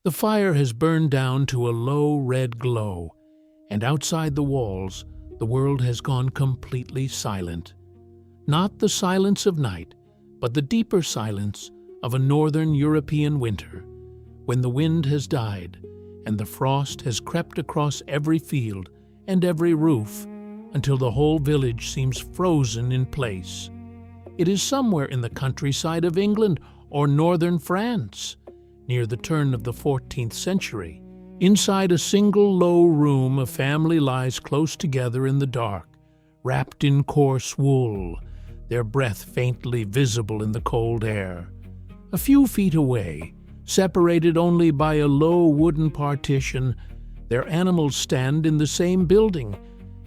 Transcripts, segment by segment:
The fire has burned down to a low red glow, and outside the walls, the world has gone completely silent. Not the silence of night, but the deeper silence of a northern European winter, when the wind has died and the frost has crept across every field and every roof until the whole village seems frozen in place. It is somewhere in the countryside of England or northern France, near the turn of the 14th century. Inside a single low room, a family lies close together in the dark, wrapped in coarse wool, their breath faintly visible in the cold air. A few feet away, separated only by a low wooden partition, their animals stand in the same building,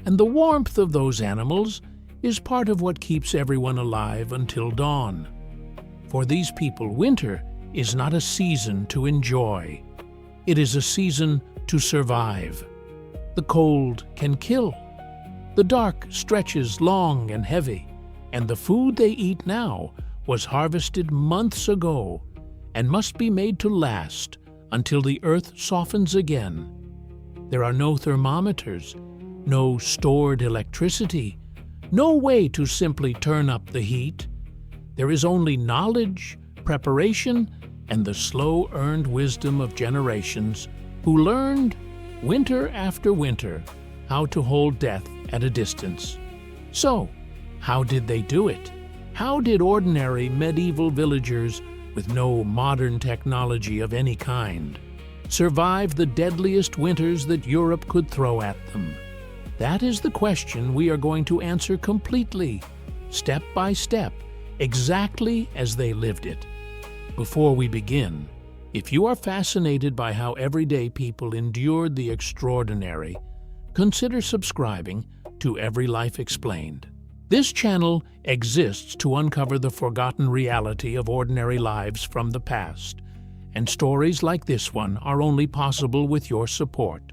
and the warmth of those animals is part of what keeps everyone alive until dawn. For these people, winter is not a season to enjoy. It is a season to survive. The cold can kill. The dark stretches long and heavy, and the food they eat now was harvested months ago and must be made to last until the earth softens again. There are no thermometers, no stored electricity, no way to simply turn up the heat. There is only knowledge, preparation, and the slow-earned wisdom of generations who learned, winter after winter, how to hold death at a distance. So, how did they do it? How did ordinary medieval villagers with no modern technology of any kind survive the deadliest winters that Europe could throw at them? That is the question we are going to answer completely, step by step, exactly as they lived it. Before we begin, if you are fascinated by how everyday people endured the extraordinary, consider subscribing to Every Life Explained. This channel exists to uncover the forgotten reality of ordinary lives from the past, and stories like this one are only possible with your support.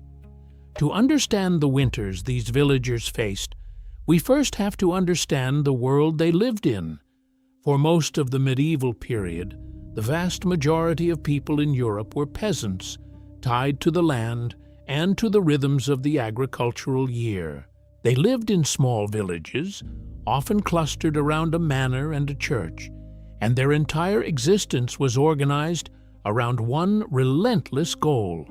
To understand the winters these villagers faced, we first have to understand the world they lived in. For most of the medieval period, the vast majority of people in Europe were peasants, tied to the land and to the rhythms of the agricultural year. They lived in small villages, often clustered around a manor and a church, and their entire existence was organized around one relentless goal: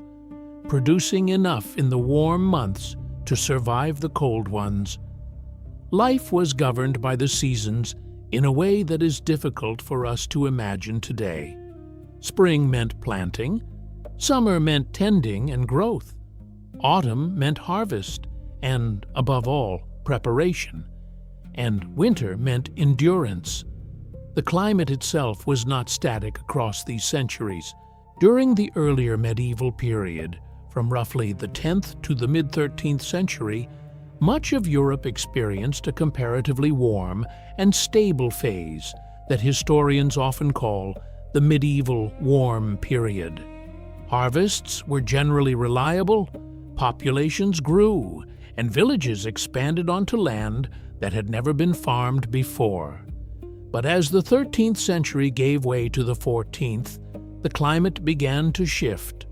producing enough in the warm months to survive the cold ones. Life was governed by the seasons in a way that is difficult for us to imagine today. Spring meant planting, summer meant tending and growth, autumn meant harvest and, above all, preparation, and winter meant endurance. The climate itself was not static across these centuries. During the earlier medieval period, from roughly the 10th to the mid-13th century, much of Europe experienced a comparatively warm and stable phase that historians often call the medieval warm period. Harvests were generally reliable, populations grew, and villages expanded onto land that had never been farmed before. But as the 13th century gave way to the 14th, the climate began to shift.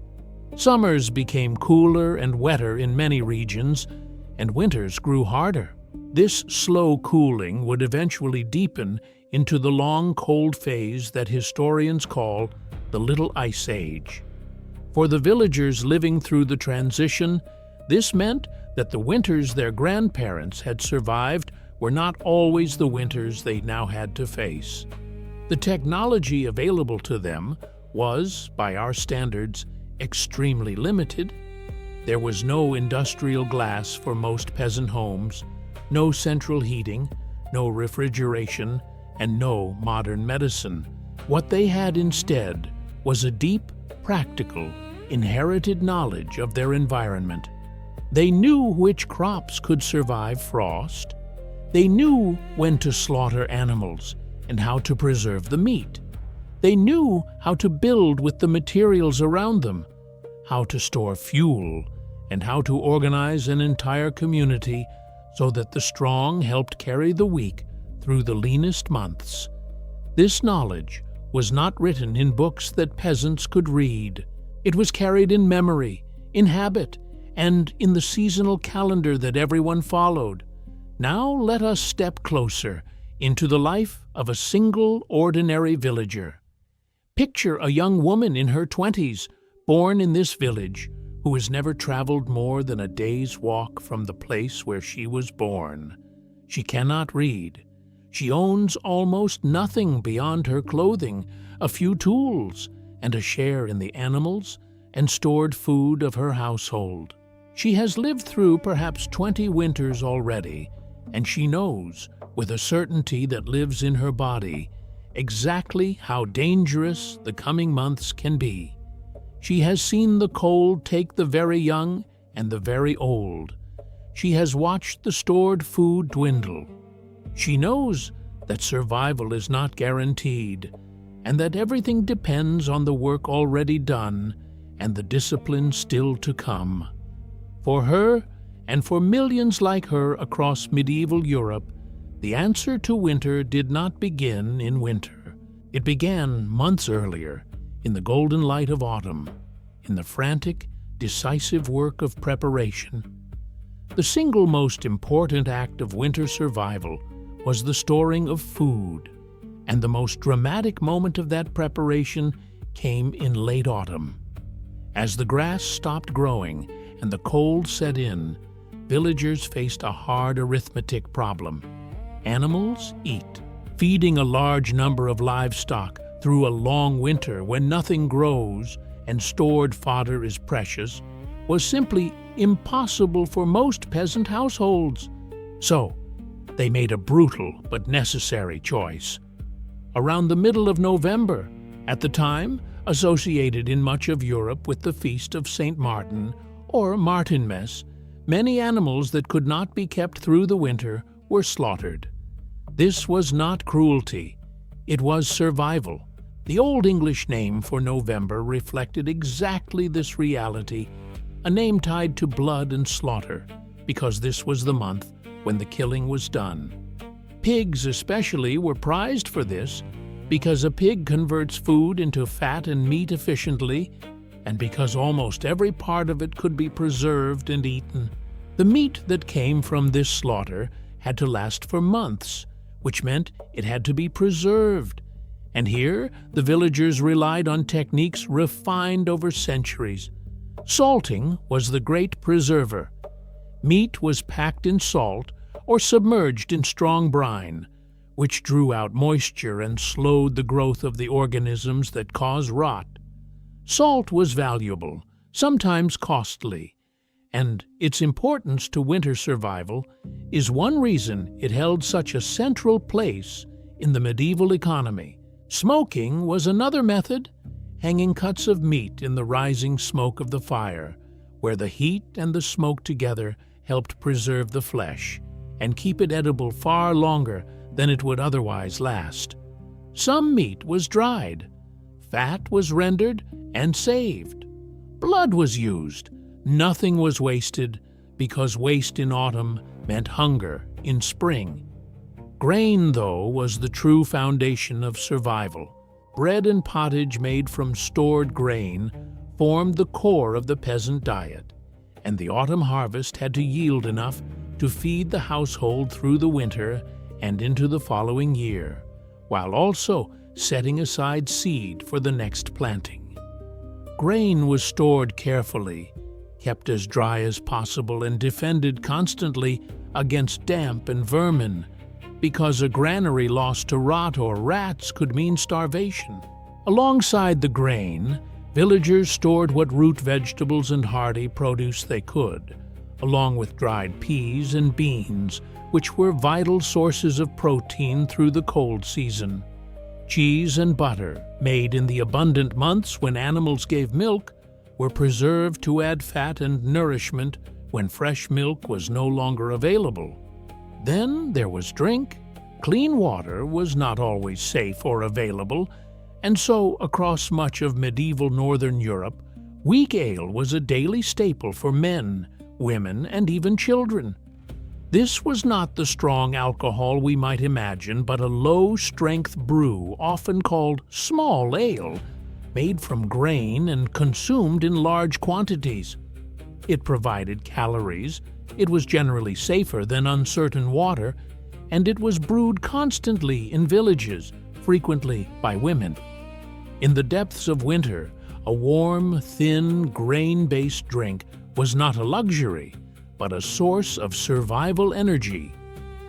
Summers became cooler and wetter in many regions, and winters grew harder. This slow cooling would eventually deepen into the long cold phase that historians call the Little Ice Age. For the villagers living through the transition, this meant that the winters their grandparents had survived were not always the winters they now had to face. The technology available to them was, by our standards, extremely limited. There was no industrial glass for most peasant homes, no central heating, no refrigeration, and no modern medicine. What they had instead was a deep, practical, inherited knowledge of their environment. They knew which crops could survive frost. They knew when to slaughter animals and how to preserve the meat. They knew how to build with the materials around them, how to store fuel, and how to organize an entire community so that the strong helped carry the weak through the leanest months. This knowledge was not written in books that peasants could read. It was carried in memory, in habit, and in the seasonal calendar that everyone followed. Now let us step closer into the life of a single ordinary villager. Picture a young woman in her 20s, born in this village, who has never traveled more than a day's walk from the place where she was born. She cannot read. She owns almost nothing beyond her clothing, a few tools, and a share in the animals and stored food of her household. She has lived through perhaps 20 winters already, and she knows, with a certainty that lives in her body, exactly how dangerous the coming months can be. She has seen the cold take the very young and the very old. She has watched the stored food dwindle. She knows that survival is not guaranteed, and that everything depends on the work already done and the discipline still to come. For her, and for millions like her across medieval Europe, the answer to winter did not begin in winter. It began months earlier, in the golden light of autumn, in the frantic, decisive work of preparation. The single most important act of winter survival was the storing of food, and the most dramatic moment of that preparation came in late autumn. As the grass stopped growing and the cold set in, villagers faced a hard arithmetic problem. Animals eat. Feeding a large number of livestock through a long winter when nothing grows and stored fodder is precious was simply impossible for most peasant households. So, they made a brutal but necessary choice. Around the middle of November, at the time associated in much of Europe with the feast of St. Martin, or Martinmas, many animals that could not be kept through the winter were slaughtered. This was not cruelty, it was survival. The Old English name for November reflected exactly this reality, a name tied to blood and slaughter, because this was the month when the killing was done. Pigs especially were prized for this, because a pig converts food into fat and meat efficiently, and because almost every part of it could be preserved and eaten. The meat that came from this slaughter had to last for months, which meant it had to be preserved. And here, the villagers relied on techniques refined over centuries. Salting was the great preserver. Meat was packed in salt or submerged in strong brine, which drew out moisture and slowed the growth of the organisms that cause rot. Salt was valuable, sometimes costly, and its importance to winter survival is one reason it held such a central place in the medieval economy. Smoking was another method, hanging cuts of meat in the rising smoke of the fire, where the heat and the smoke together helped preserve the flesh and keep it edible far longer than it would otherwise last. Some meat was dried, fat was rendered and saved, blood was used. Nothing was wasted, because waste in autumn meant hunger in spring. Grain, though, was the true foundation of survival. Bread and pottage made from stored grain formed the core of the peasant diet, and the autumn harvest had to yield enough to feed the household through the winter and into the following year, while also setting aside seed for the next planting. Grain was stored carefully, kept as dry as possible, and defended constantly against damp and vermin, because a granary lost to rot or rats could mean starvation. Alongside the grain, villagers stored what root vegetables and hardy produce they could, along with dried peas and beans, which were vital sources of protein through the cold season. Cheese and butter, made in the abundant months when animals gave milk, were preserved to add fat and nourishment when fresh milk was no longer available. Then there was drink. Clean water was not always safe or available, and so across much of medieval northern Europe, weak ale was a daily staple for men, women, and even children. This was not the strong alcohol we might imagine, but a low-strength brew, often called small ale, made from grain and consumed in large quantities. It provided calories, it was generally safer than uncertain water, and it was brewed constantly in villages, frequently by women. In the depths of winter, a warm, thin, grain-based drink was not a luxury, but a source of survival energy.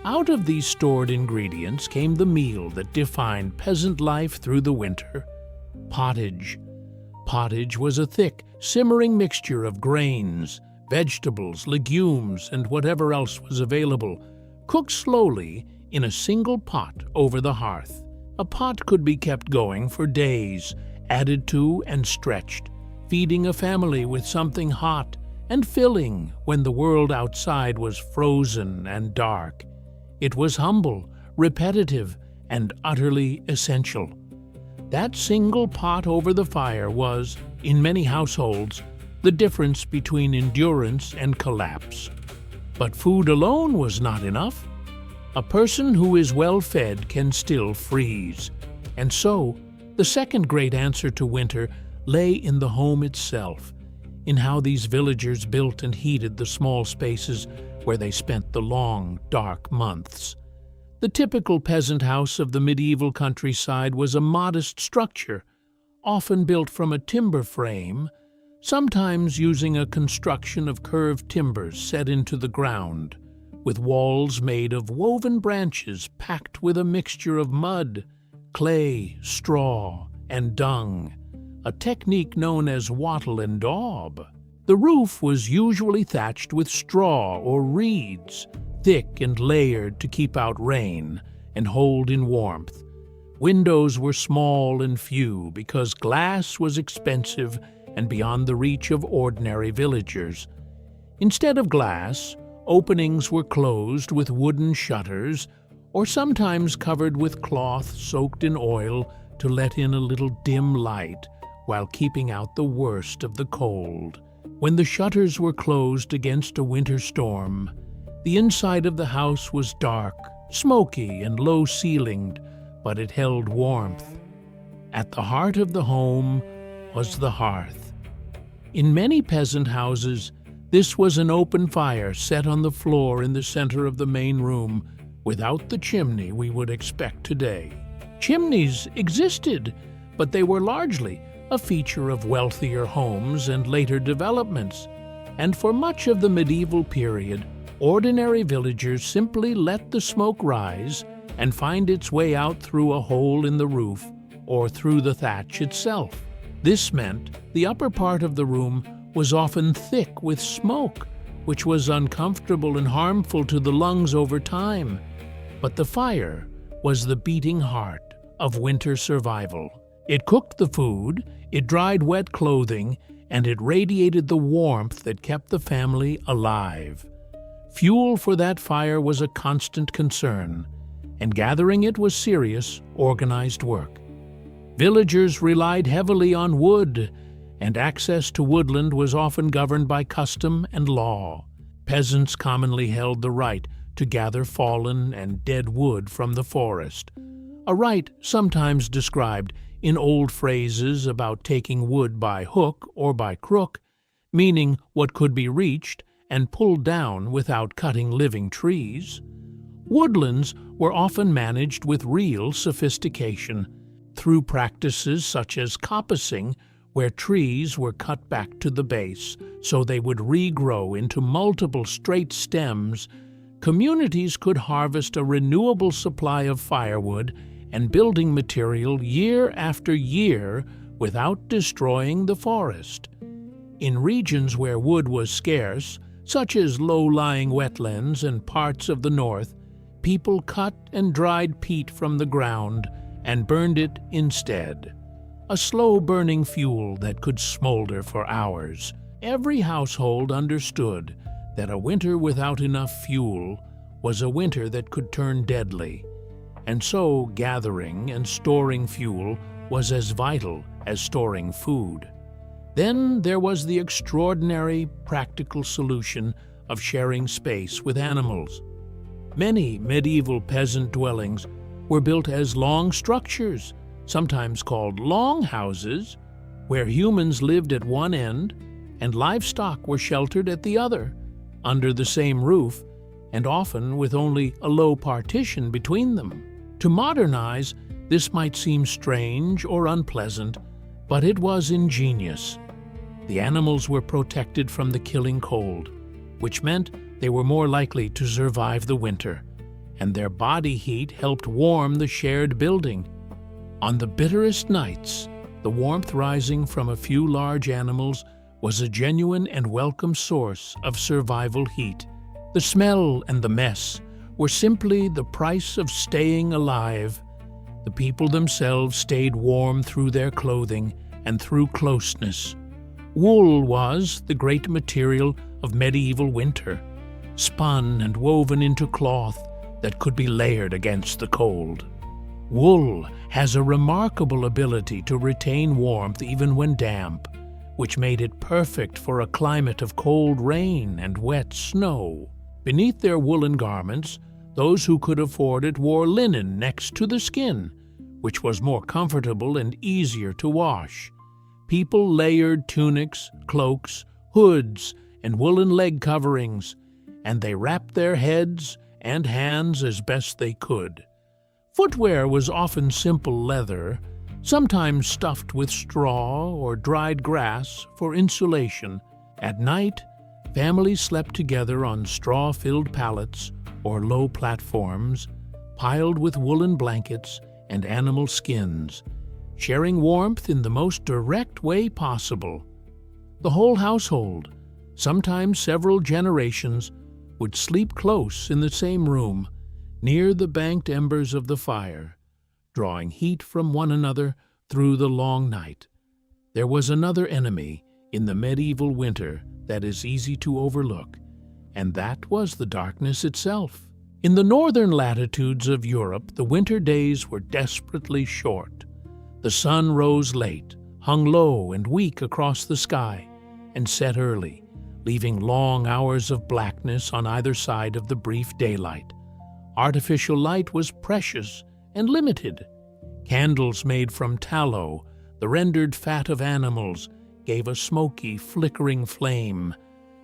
Out of these stored ingredients came the meal that defined peasant life through the winter: pottage. Pottage was a thick, simmering mixture of grains, vegetables, legumes, and whatever else was available, cooked slowly in a single pot over the hearth. A pot could be kept going for days, added to and stretched, feeding a family with something hot and filling when the world outside was frozen and dark. It was humble, repetitive, and utterly essential. That single pot over the fire was, in many households, the difference between endurance and collapse. But food alone was not enough. A person who is well fed can still freeze. And so, the second great answer to winter lay in the home itself, in how these villagers built and heated the small spaces where they spent the long, dark months. The typical peasant house of the medieval countryside was a modest structure, often built from a timber frame, sometimes using a construction of curved timbers set into the ground, with walls made of woven branches packed with a mixture of mud, clay, straw, and dung, a technique known as wattle and daub. The roof was usually thatched with straw or reeds, thick and layered to keep out rain and hold in warmth. Windows were small and few because glass was expensive and beyond the reach of ordinary villagers. Instead of glass, openings were closed with wooden shutters or sometimes covered with cloth soaked in oil to let in a little dim light while keeping out the worst of the cold. When the shutters were closed against a winter storm, the inside of the house was dark, smoky, and low-ceilinged, but it held warmth. At the heart of the home was the hearth. In many peasant houses, this was an open fire set on the floor in the center of the main room, without the chimney we would expect today. Chimneys existed, but they were largely a feature of wealthier homes and later developments, and for much of the medieval period, ordinary villagers simply let the smoke rise and find its way out through a hole in the roof or through the thatch itself. This meant the upper part of the room was often thick with smoke, which was uncomfortable and harmful to the lungs over time. But the fire was the beating heart of winter survival. It cooked the food, it dried wet clothing, and it radiated the warmth that kept the family alive. Fuel for that fire was a constant concern, and gathering it was serious, organized work. Villagers relied heavily on wood, and access to woodland was often governed by custom and law. Peasants commonly held the right to gather fallen and dead wood from the forest, a right sometimes described in old phrases about taking wood by hook or by crook, meaning what could be reached and pulled down without cutting living trees. Woodlands were often managed with real sophistication, through practices such as coppicing, where trees were cut back to the base so they would regrow into multiple straight stems. Communities could harvest a renewable supply of firewood and building material year after year without destroying the forest. In regions where wood was scarce, such as low-lying wetlands and parts of the north, people cut and dried peat from the ground and burned it instead, a slow-burning fuel that could smolder for hours. Every household understood that a winter without enough fuel was a winter that could turn deadly, and so gathering and storing fuel was as vital as storing food. Then there was the extraordinary practical solution of sharing space with animals. Many medieval peasant dwellings were built as long structures, sometimes called longhouses, where humans lived at one end and livestock were sheltered at the other, under the same roof, and often with only a low partition between them. To modern eyes, this might seem strange or unpleasant, but it was ingenious. The animals were protected from the killing cold, which meant they were more likely to survive the winter, and their body heat helped warm the shared building. On the bitterest nights, the warmth rising from a few large animals was a genuine and welcome source of survival heat. The smell and the mess were simply the price of staying alive. The people themselves stayed warm through their clothing and through closeness. Wool was the great material of medieval winter, spun and woven into cloth that could be layered against the cold. Wool has a remarkable ability to retain warmth even when damp, which made it perfect for a climate of cold rain and wet snow. Beneath their woolen garments, those who could afford it wore linen next to the skin, which was more comfortable and easier to wash. People layered tunics, cloaks, hoods, and woolen leg coverings, and they wrapped their heads and hands as best they could. Footwear was often simple leather, sometimes stuffed with straw or dried grass for insulation. At night, families slept together on straw-filled pallets or low platforms, piled with woolen blankets and animal skins, sharing warmth in the most direct way possible. The whole household, sometimes several generations, would sleep close in the same room, near the banked embers of the fire, drawing heat from one another through the long night. There was another enemy in the medieval winter that is easy to overlook, and that was the darkness itself. In the northern latitudes of Europe, the winter days were desperately short. The sun rose late, hung low and weak across the sky, and set early, leaving long hours of blackness on either side of the brief daylight. Artificial light was precious and limited. Candles made from tallow, the rendered fat of animals, gave a smoky, flickering flame,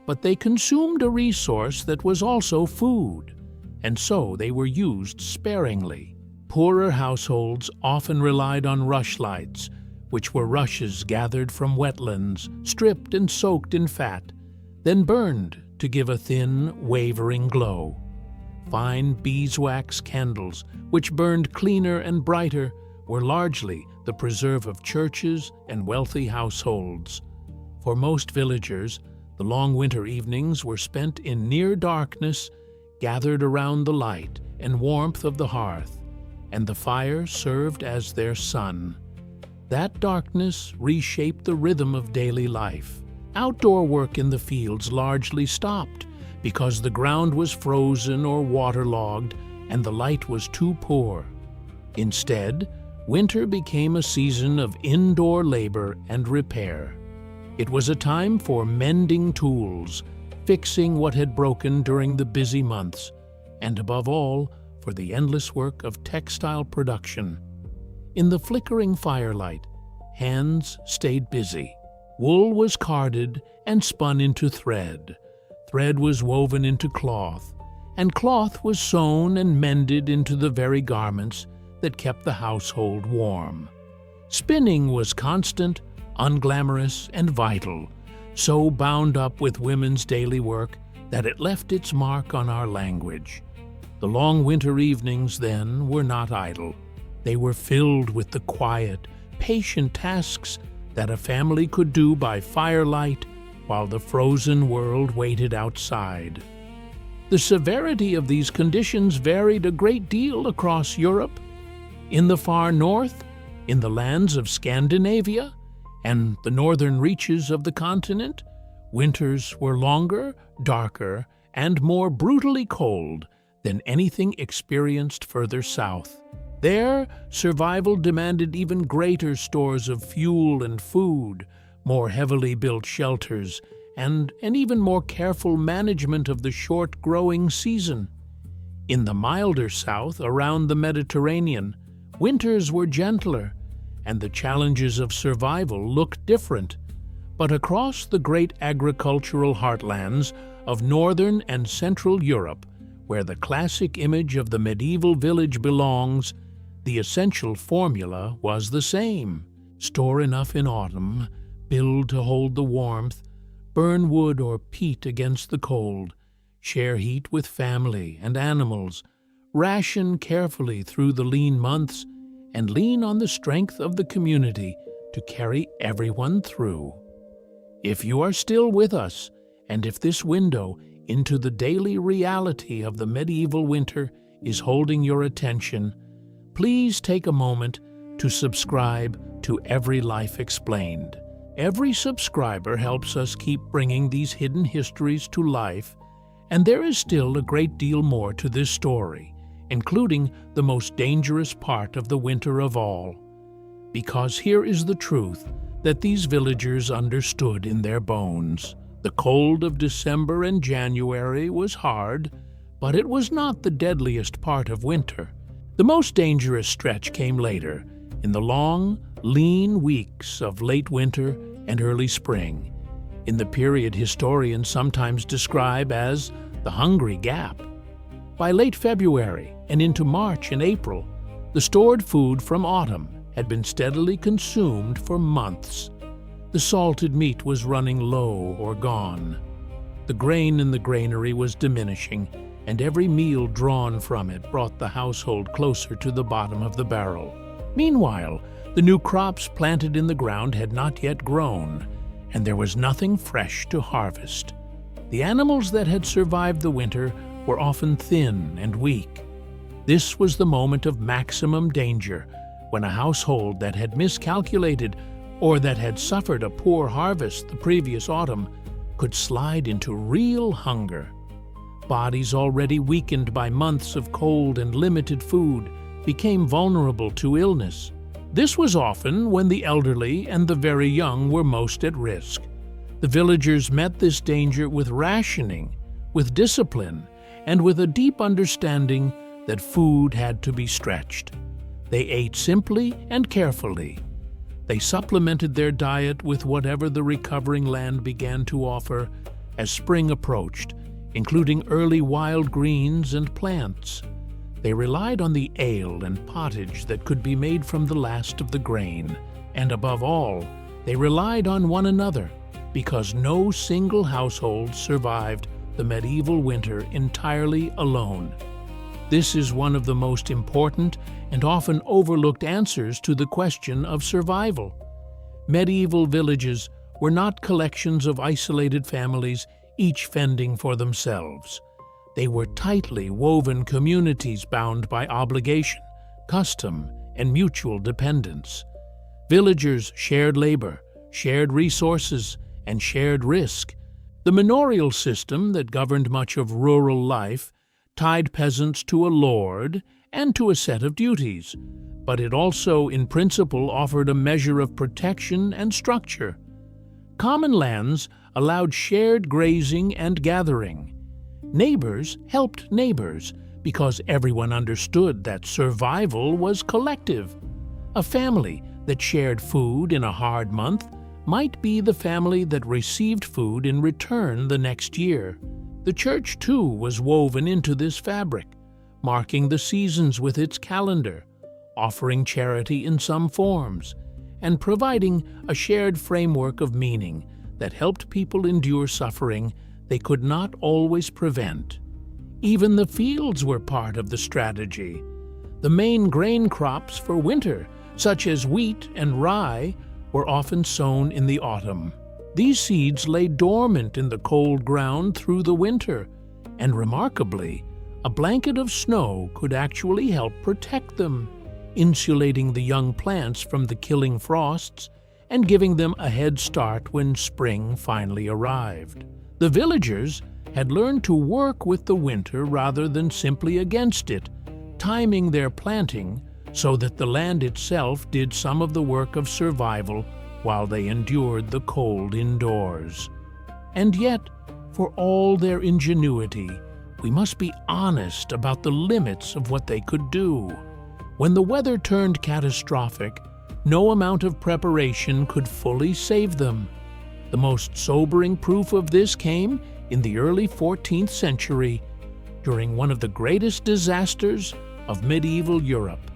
but they consumed a resource that was also food, and so they were used sparingly. Poorer households often relied on rushlights, which were rushes gathered from wetlands, stripped and soaked in fat, then burned to give a thin, wavering glow. Fine beeswax candles, which burned cleaner and brighter, were largely the preserve of churches and wealthy households. For most villagers, the long winter evenings were spent in near darkness, gathered around the light and warmth of the hearth, and the fire served as their sun. That darkness reshaped the rhythm of daily life. Outdoor work in the fields largely stopped because the ground was frozen or waterlogged and the light was too poor. Instead, winter became a season of indoor labor and repair. It was a time for mending tools, fixing what had broken during the busy months, and above all, for the endless work of textile production. In the flickering firelight, hands stayed busy. Wool was carded and spun into thread. Thread was woven into cloth, and cloth was sewn and mended into the very garments that kept the household warm. Spinning was constant, unglamorous, and vital, so bound up with women's daily work that it left its mark on our language. The long winter evenings, then, were not idle. They were filled with the quiet, patient tasks that a family could do by firelight while the frozen world waited outside. The severity of these conditions varied a great deal across Europe. In the far north, in the lands of Scandinavia, and the northern reaches of the continent, winters were longer, darker, and more brutally cold than anything experienced further south. There, survival demanded even greater stores of fuel and food, more heavily built shelters, and an even more careful management of the short growing season. In the milder south, around the Mediterranean, winters were gentler, and the challenges of survival looked different. But across the great agricultural heartlands of northern and central Europe, where the classic image of the medieval village belongs, the essential formula was the same. Store enough in autumn, build to hold the warmth, burn wood or peat against the cold, share heat with family and animals, ration carefully through the lean months, and lean on the strength of the community to carry everyone through. If you are still with us, and if this window into the daily reality of the medieval winter is holding your attention, please take a moment to subscribe to Every Life Explained. Every subscriber helps us keep bringing these hidden histories to life, and there is still a great deal more to this story, including the most dangerous part of the winter of all. Because here is the truth that these villagers understood in their bones. The cold of December and January was hard, but it was not the deadliest part of winter. The most dangerous stretch came later, in the long, lean weeks of late winter and early spring, in the period historians sometimes describe as the Hungry Gap. By late February and into March and April, the stored food from autumn had been steadily consumed for months. The salted meat was running low or gone. The grain in the granary was diminishing, and every meal drawn from it brought the household closer to the bottom of the barrel. Meanwhile, the new crops planted in the ground had not yet grown, and there was nothing fresh to harvest. The animals that had survived the winter were often thin and weak. This was the moment of maximum danger, when a household that had miscalculated or that had suffered a poor harvest the previous autumn could slide into real hunger. Bodies already weakened by months of cold and limited food became vulnerable to illness. This was often when the elderly and the very young were most at risk. The villagers met this danger with rationing, with discipline, and with a deep understanding that food had to be stretched. They ate simply and carefully. They supplemented their diet with whatever the recovering land began to offer as spring approached, including early wild greens and plants. They relied on the ale and pottage that could be made from the last of the grain, and above all, they relied on one another, because no single household survived the medieval winter entirely alone. This is one of the most important and often overlooked answers to the question of survival. Medieval villages were not collections of isolated families, each fending for themselves. They were tightly woven communities bound by obligation, custom, and mutual dependence. Villagers shared labor, shared resources, and shared risk. The manorial system that governed much of rural life tied peasants to a lord and to a set of duties, but it also, in principle, offered a measure of protection and structure. Common lands allowed shared grazing and gathering. Neighbors helped neighbors because everyone understood that survival was collective. A family that shared food in a hard month might be the family that received food in return the next year. The church, too, was woven into this fabric, marking the seasons with its calendar, offering charity in some forms, and providing a shared framework of meaning that helped people endure suffering they could not always prevent. Even the fields were part of the strategy. The main grain crops for winter, such as wheat and rye, were often sown in the autumn. These seeds lay dormant in the cold ground through the winter, and remarkably, a blanket of snow could actually help protect them, insulating the young plants from the killing frosts and giving them a head start when spring finally arrived. The villagers had learned to work with the winter rather than simply against it, timing their planting so that the land itself did some of the work of survival while they endured the cold indoors. And yet, for all their ingenuity, we must be honest about the limits of what they could do. When the weather turned catastrophic, no amount of preparation could fully save them. The most sobering proof of this came in the early 14th century, during one of the greatest disasters of medieval Europe.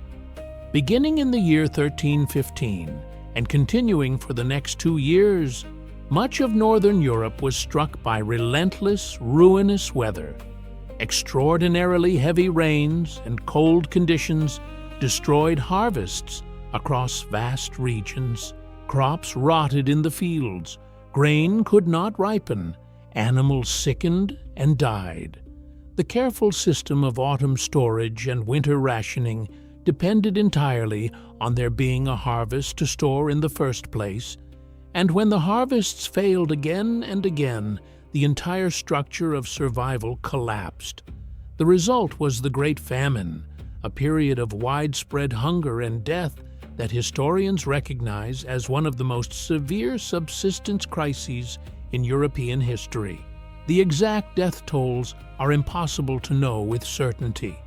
Beginning in the year 1315 and continuing for the next 2 years, much of northern Europe was struck by relentless, ruinous weather. Extraordinarily heavy rains and cold conditions destroyed harvests across vast regions. Crops rotted in the fields, grain could not ripen, animals sickened and died. The careful system of autumn storage and winter rationing depended entirely on there being a harvest to store in the first place, and when the harvests failed again and again, the entire structure of survival collapsed. The result was the Great Famine, a period of widespread hunger and death that historians recognize as one of the most severe subsistence crises in European history. The exact death tolls are impossible to know with certainty,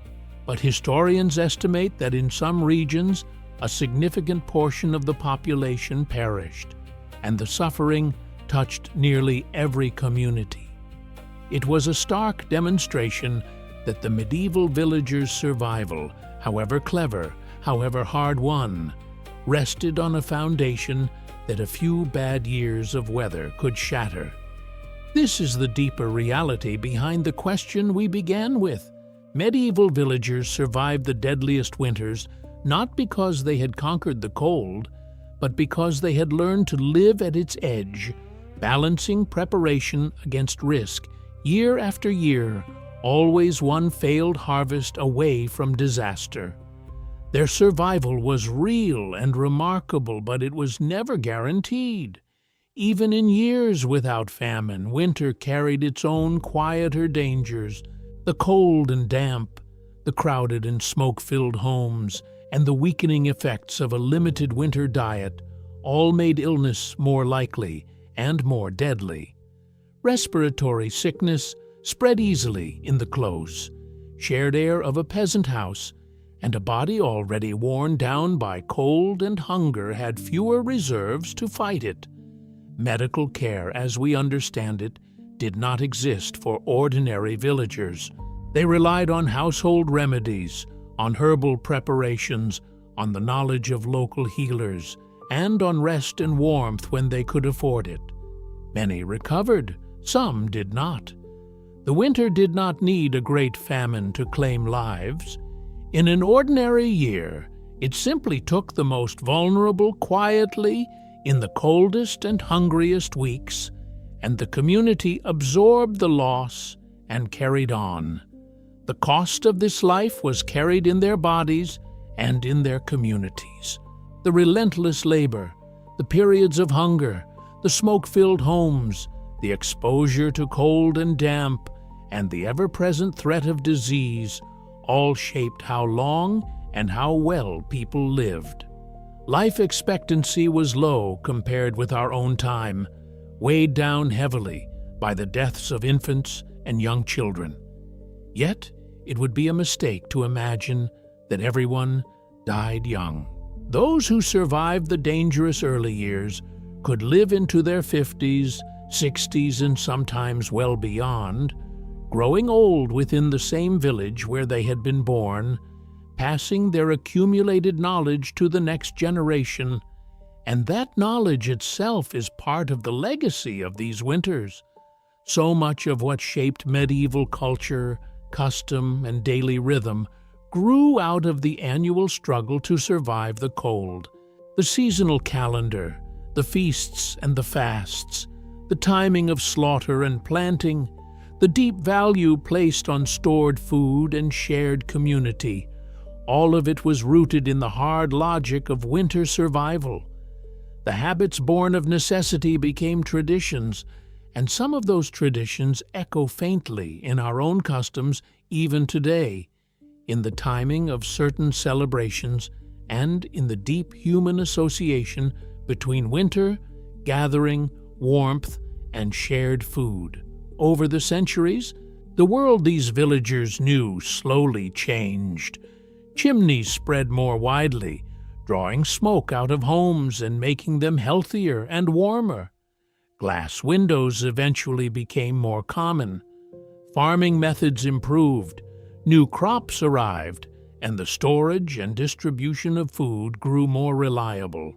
but historians estimate that in some regions a significant portion of the population perished, and the suffering touched nearly every community. It was a stark demonstration that the medieval villagers' survival, however clever, however hard-won, rested on a foundation that a few bad years of weather could shatter. This is the deeper reality behind the question we began with. Medieval villagers survived the deadliest winters not because they had conquered the cold, but because they had learned to live at its edge, balancing preparation against risk year after year, always one failed harvest away from disaster. Their survival was real and remarkable, but it was never guaranteed. Even in years without famine, winter carried its own quieter dangers. The cold and damp, the crowded and smoke-filled homes, and the weakening effects of a limited winter diet all made illness more likely and more deadly. Respiratory sickness spread easily in the close, shared air of a peasant house, and a body already worn down by cold and hunger had fewer reserves to fight it. Medical care, as we understand it, did not exist for ordinary villagers. They relied on household remedies, on herbal preparations, on the knowledge of local healers, and on rest and warmth when they could afford it. Many recovered, some did not. The winter did not need a great famine to claim lives. In an ordinary year, it simply took the most vulnerable quietly in the coldest and hungriest weeks, and the community absorbed the loss and carried on. The cost of this life was carried in their bodies and in their communities. The relentless labor, the periods of hunger, the smoke-filled homes, the exposure to cold and damp, and the ever-present threat of disease all shaped how long and how well people lived. Life expectancy was low compared with our own time, weighed down heavily by the deaths of infants and young children. Yet, it would be a mistake to imagine that everyone died young. Those who survived the dangerous early years could live into their 50s, 60s, and sometimes well beyond, growing old within the same village where they had been born, passing their accumulated knowledge to the next generation, and that knowledge itself is part of the legacy of these winters. So much of what shaped medieval culture, custom, and daily rhythm grew out of the annual struggle to survive the cold. The seasonal calendar, the feasts and the fasts, the timing of slaughter and planting, the deep value placed on stored food and shared community, all of it was rooted in the hard logic of winter survival. The habits born of necessity became traditions, and some of those traditions echo faintly in our own customs even today, in the timing of certain celebrations and in the deep human association between winter, gathering, warmth, and shared food. Over the centuries, the world these villagers knew slowly changed. Chimneys spread more widely, drawing smoke out of homes and making them healthier and warmer. Glass windows eventually became more common. Farming methods improved, new crops arrived, and the storage and distribution of food grew more reliable.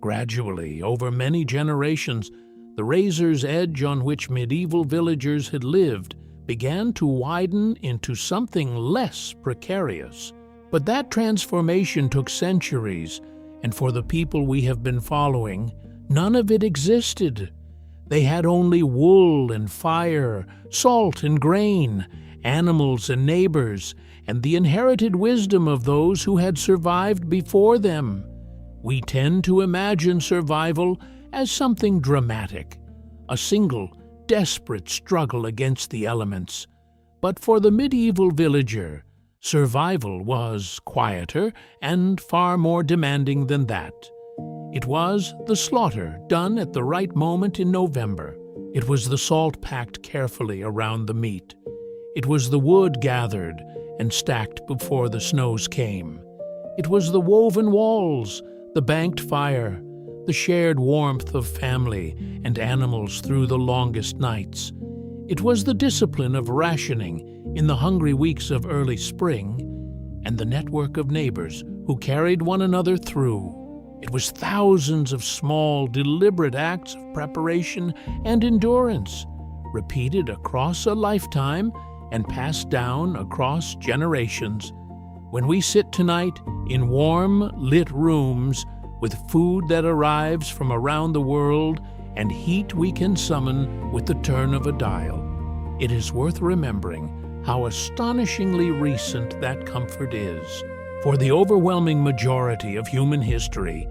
Gradually, over many generations, the razor's edge on which medieval villagers had lived began to widen into something less precarious. But that transformation took centuries, and for the people we have been following, none of it existed. They had only wool and fire, salt and grain, animals and neighbors, and the inherited wisdom of those who had survived before them. We tend to imagine survival as something dramatic, a single, desperate struggle against the elements. But for the medieval villager, survival was quieter and far more demanding than that. It was the slaughter done at the right moment in November. It was the salt packed carefully around the meat. It was the wood gathered and stacked before the snows came. It was the woven walls, the banked fire, the shared warmth of family and animals through the longest nights. It was the discipline of rationing in the hungry weeks of early spring, and the network of neighbors who carried one another through. It was thousands of small, deliberate acts of preparation and endurance, repeated across a lifetime and passed down across generations. When we sit tonight in warm, lit rooms with food that arrives from around the world and heat we can summon with the turn of a dial, it is worth remembering how astonishingly recent that comfort is. For the overwhelming majority of human history,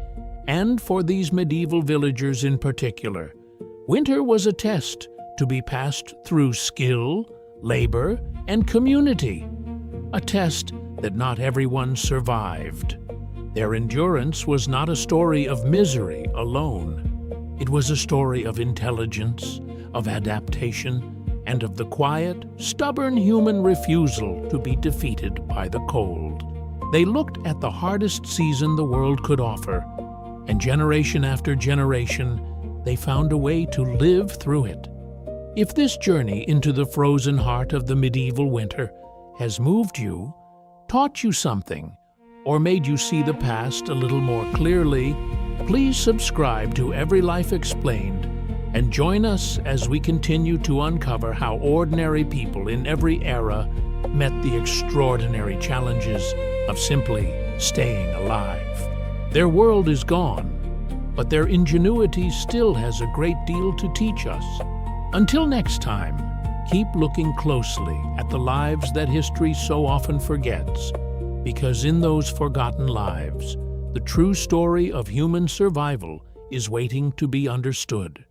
and for these medieval villagers in particular, winter was a test to be passed through skill, labor, and community. A test that not everyone survived. Their endurance was not a story of misery alone. It was a story of intelligence, of adaptation, and of the quiet, stubborn human refusal to be defeated by the cold. They looked at the hardest season the world could offer, and generation after generation, they found a way to live through it. If this journey into the frozen heart of the medieval winter has moved you, taught you something, or made you see the past a little more clearly, please subscribe to Every Life Explained and join us as we continue to uncover how ordinary people in every era met the extraordinary challenges of simply staying alive. Their world is gone, but their ingenuity still has a great deal to teach us. Until next time, keep looking closely at the lives that history so often forgets, because in those forgotten lives, the true story of human survival is waiting to be understood.